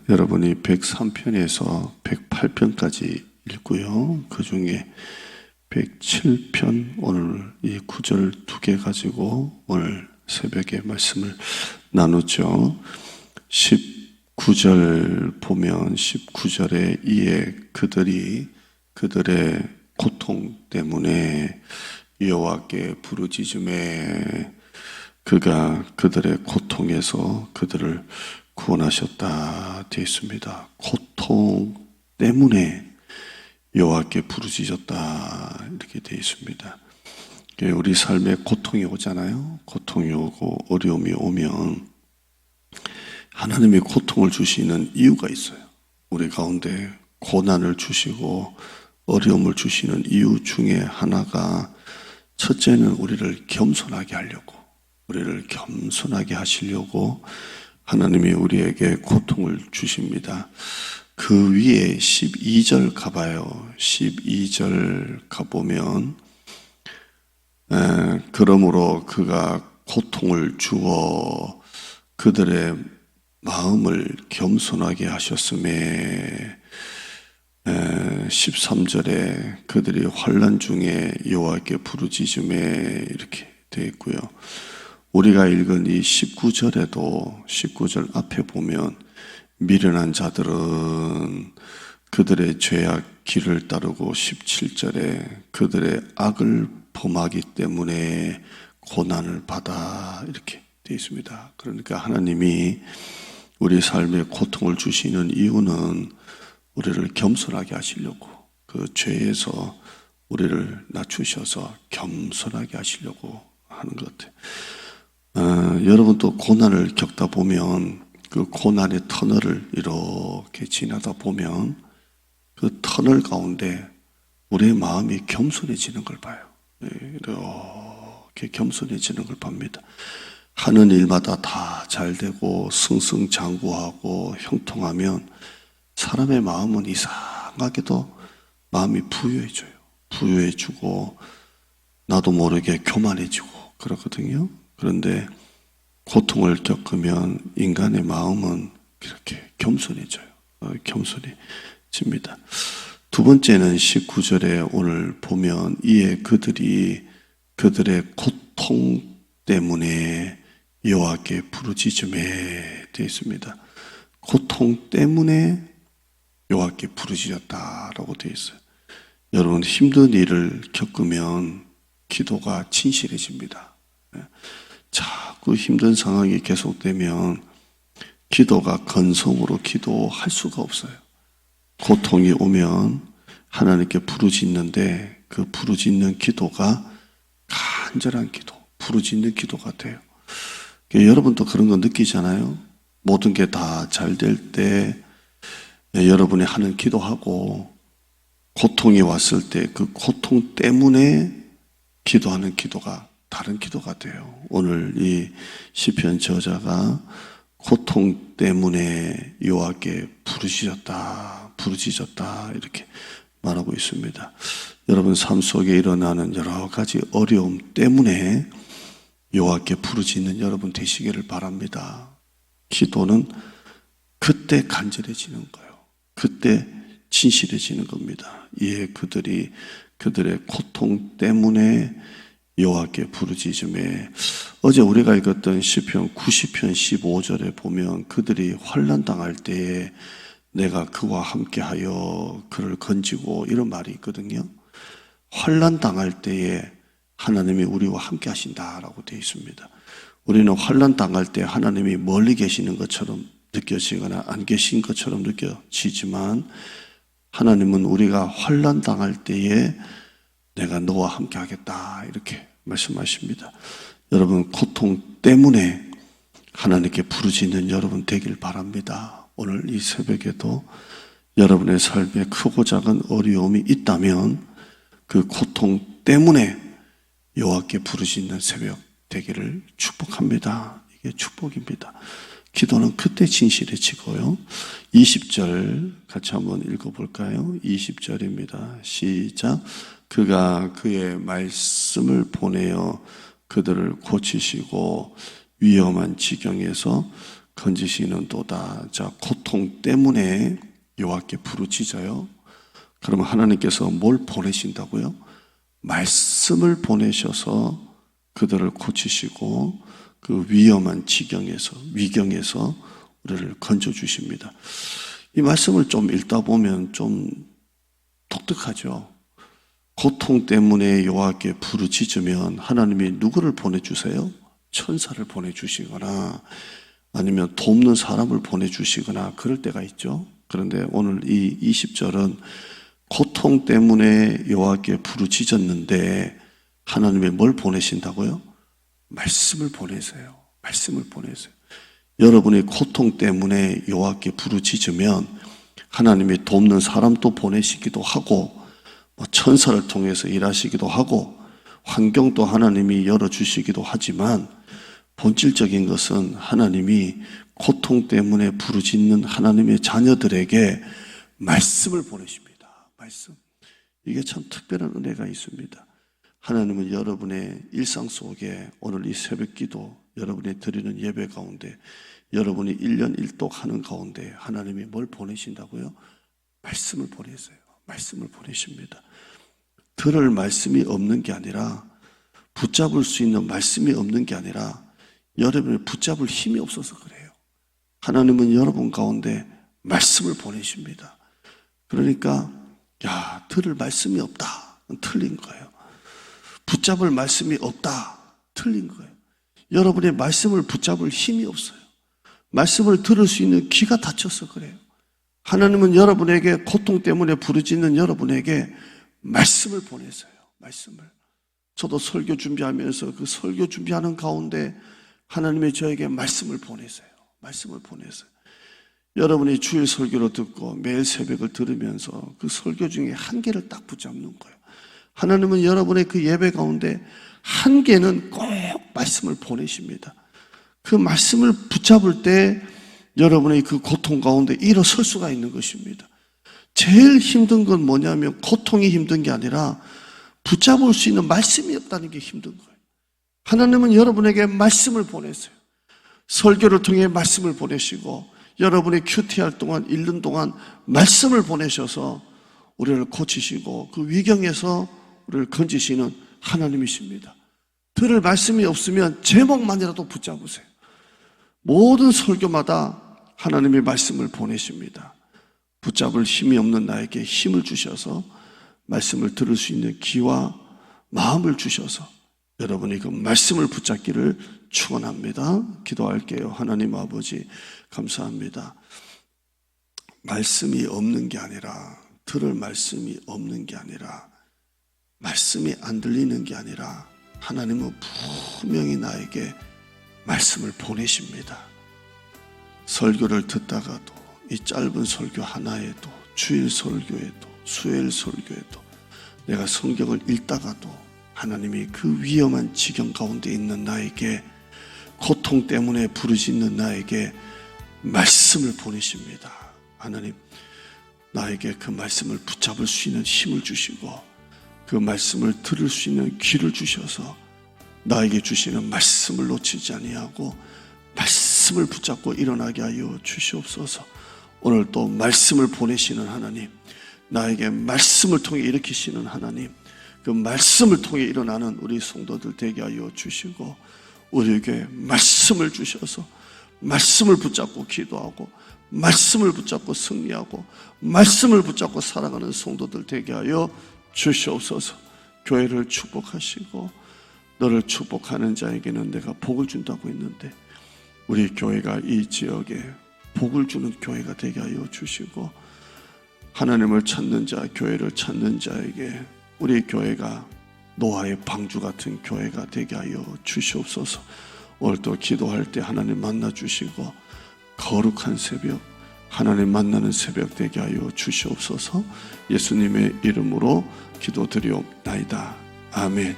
여러분이 103편에서 108편까지 읽고요. 그 중에 107편 오늘 이 구절 2개 가지고 오늘 새벽에 말씀을 나누죠. 19절 보면 19절에 이에 그들의 고통 때문에 여호와께 부르짖음에 그가 그들의 고통에서 그들을 구원하셨다 되어 있습니다. 고통 때문에 여호와께 부르짖었다 이렇게 되어 있습니다. 우리 삶에 고통이 오잖아요. 고통이 오고 어려움이 오면 하나님이 고통을 주시는 이유가 있어요. 우리 가운데 고난을 주시고 어려움을 주시는 이유 중에 하나가 첫째는 우리를 겸손하게 하려고, 우리를 겸손하게 하시려고 하나님이 우리에게 고통을 주십니다. 그 위에 12절 가봐요. 12절 가보면 그러므로 그가 고통을 주어 그들의 마음을 겸손하게 하셨음에 13절에 그들이 환난 중에 여호와께 부르짖음에 이렇게 되어 있고요. 우리가 읽은 이 19절에도 19절 앞에 보면 미련한 자들은 그들의 죄악 길을 따르고 17절에 그들의 악을 범하기 때문에 고난을 받아 이렇게 되어 있습니다. 그러니까 하나님이 우리 삶에 고통을 주시는 이유는 우리를 겸손하게 하시려고, 그 죄에서 우리를 낮추셔서 겸손하게 하시려고 하는 것 같아요. 여러분도 고난을 겪다 보면 그 고난의 터널을 이렇게 지나다 보면 그 터널 가운데 우리의 마음이 겸손해지는 걸 봐요. 이렇게 겸손해지는 걸 봅니다. 하는 일마다 다 잘 되고 승승장구하고 형통하면 사람의 마음은 이상하게도 마음이 부유해져요. 부유해지고 나도 모르게 교만해지고 그렇거든요. 그런데 고통을 겪으면 인간의 마음은 이렇게 겸손해져요. 겸손해집니다. 두 번째는 19절에 오늘 보면 이에 그들의 고통 때문에 여호와께 부르짖음에 되어 있습니다. 고통 때문에 여호와께 부르짖었다라고 되어 있어요. 여러분 힘든 일을 겪으면 기도가 진실해집니다. 자꾸 힘든 상황이 계속되면 기도가 건성으로 기도할 수가 없어요. 고통이 오면 하나님께 부르짖는데 그 부르짖는 기도가 간절한 기도, 부르짖는 기도가 돼요. 여러분도 그런 거 느끼잖아요. 모든 게 다 잘 될 때 여러분이 하는 기도하고 고통이 왔을 때 그 고통 때문에 기도하는 기도가 다른 기도가 돼요. 오늘 이 시편 저자가 고통 때문에 여호와께 부르짖었다 이렇게 말하고 있습니다. 여러분 삶 속에 일어나는 여러 가지 어려움 때문에 여호와께 부르짖는 여러분 되시기를 바랍니다. 기도는 그때 간절해지는 거예요. 그때 진실해지는 겁니다. 이에 그들의 고통 때문에 여호와께 부르짖음에 어제 우리가 읽었던 시편 90편 15절에 보면 그들이 환난 당할 때에 내가 그와 함께하여 그를 건지고 이런 말이 있거든요. 환난 당할 때에 하나님이 우리와 함께 하신다라고 되어 있습니다. 우리는 환난 당할 때 하나님이 멀리 계시는 것처럼 느껴지거나 안 계신 것처럼 느껴지지만 하나님은 우리가 환난 당할 때에 내가 너와 함께 하겠다 이렇게 말씀하십니다. 여러분 고통 때문에 하나님께 부르짖는 여러분 되길 바랍니다. 오늘 이 새벽에도 여러분의 삶에 크고 작은 어려움이 있다면 그 고통 때문에 여호와께 부르짖는 새벽 되기를 축복합니다. 이게 축복입니다. 기도는 그때 진실해지고요. 20절 같이 한번 읽어볼까요? 20절입니다. 시작. 그가 그의 말씀을 보내어 그들을 고치시고 위험한 지경에서 건지시는도다. 자, 고통 때문에 여호와께 부르짖어요. 그러면 하나님께서 뭘 보내신다고요? 말씀을 보내셔서 그들을 고치시고 그 위험한 위경에서 우리를 건져주십니다. 이 말씀을 좀 읽다 보면 좀 독특하죠. 고통 때문에 여호와께 부르짖으면 하나님이 누구를 보내주세요? 천사를 보내주시거나 아니면 돕는 사람을 보내주시거나 그럴 때가 있죠. 그런데 오늘 이 20절은 고통 때문에 여호와께 부르짖었는데 하나님이 뭘 보내신다고요? 말씀을 보내세요. 말씀을 보내세요. 여러분이 고통 때문에 여호와께 부르짖으면 하나님이 돕는 사람도 보내시기도 하고 천사를 통해서 일하시기도 하고 환경도 하나님이 열어주시기도 하지만 본질적인 것은 하나님이 고통 때문에 부르짖는 하나님의 자녀들에게 말씀을 보내십니다. 말씀. 이게 참 특별한 은혜가 있습니다. 하나님은 여러분의 일상 속에 오늘 이 새벽기도 여러분이 드리는 예배 가운데 여러분이 1년 1독 하는 가운데 하나님이 뭘 보내신다고요? 말씀을 보내세요. 말씀을 보내십니다. 들을 말씀이 없는 게 아니라 붙잡을 수 있는 말씀이 없는 게 아니라 여러분을 붙잡을 힘이 없어서 그래요. 하나님은 여러분 가운데 말씀을 보내십니다. 그러니까 들을 말씀이 없다. 틀린 거예요. 붙잡을 말씀이 없다. 틀린 거예요. 여러분의 말씀을 붙잡을 힘이 없어요. 말씀을 들을 수 있는 귀가 닫혀서 그래요. 하나님은 여러분에게 고통 때문에 부르짖는 여러분에게 말씀을 보내세요. 말씀을. 저도 설교 준비하면서 그 설교 준비하는 가운데 하나님이 저에게 말씀을 보내세요. 말씀을 보내세요. 여러분이 주일 설교를 듣고 매일 새벽을 들으면서 그 설교 중에 한 개를 딱 붙잡는 거예요. 하나님은 여러분의 그 예배 가운데 한 개는 꼭 말씀을 보내십니다. 그 말씀을 붙잡을 때 여러분의 그 고통 가운데 일어설 수가 있는 것입니다. 제일 힘든 건 뭐냐면 고통이 힘든 게 아니라 붙잡을 수 있는 말씀이 없다는 게 힘든 거예요. 하나님은 여러분에게 말씀을 보내세요. 설교를 통해 말씀을 보내시고 여러분이 큐티할 동안 읽는 동안 말씀을 보내셔서 우리를 고치시고 그 위경에서 우리를 건지시는 하나님이십니다. 들을 말씀이 없으면 제목만이라도 붙잡으세요. 모든 설교마다 하나님의 말씀을 보내십니다. 붙잡을 힘이 없는 나에게 힘을 주셔서 말씀을 들을 수 있는 귀와 마음을 주셔서 여러분이 그 말씀을 붙잡기를 축원합니다. 기도할게요. 하나님 아버지 감사합니다. 말씀이 없는 게 아니라 들을 말씀이 없는 게 아니라 말씀이 안 들리는 게 아니라 하나님은 분명히 나에게 말씀을 보내십니다. 설교를 듣다가도 이 짧은 설교 하나에도 주일 설교에도 수요일 설교에도 내가 성경을 읽다가도 하나님이 그 위험한 지경 가운데 있는 나에게 고통 때문에 부르짖는 나에게 말씀을 보내십니다. 하나님 나에게 그 말씀을 붙잡을 수 있는 힘을 주시고 그 말씀을 들을 수 있는 귀를 주셔서 나에게 주시는 말씀을 놓치지 아니하고 말씀을 붙잡고 일어나게 하여 주시옵소서. 오늘 또 말씀을 보내시는 하나님, 나에게 말씀을 통해 일으키시는 하나님, 그 말씀을 통해 일어나는 우리 성도들 되게 하여 주시고 우리에게 말씀을 주셔서 말씀을 붙잡고 기도하고 말씀을 붙잡고 승리하고 말씀을 붙잡고 살아가는 성도들 되게 하여 주시옵소서. 교회를 축복하시고 너를 축복하는 자에게는 내가 복을 준다고 했는데 우리 교회가 이 지역에 복을 주는 교회가 되게 하여 주시고 하나님을 찾는 자, 교회를 찾는 자에게 우리 교회가 노아의 방주 같은 교회가 되게 하여 주시옵소서. 오늘도 기도할 때 하나님 만나 주시고 거룩한 새벽, 하나님 만나는 새벽 되게 하여 주시옵소서. 예수님의 이름으로 기도드리옵나이다. 아멘.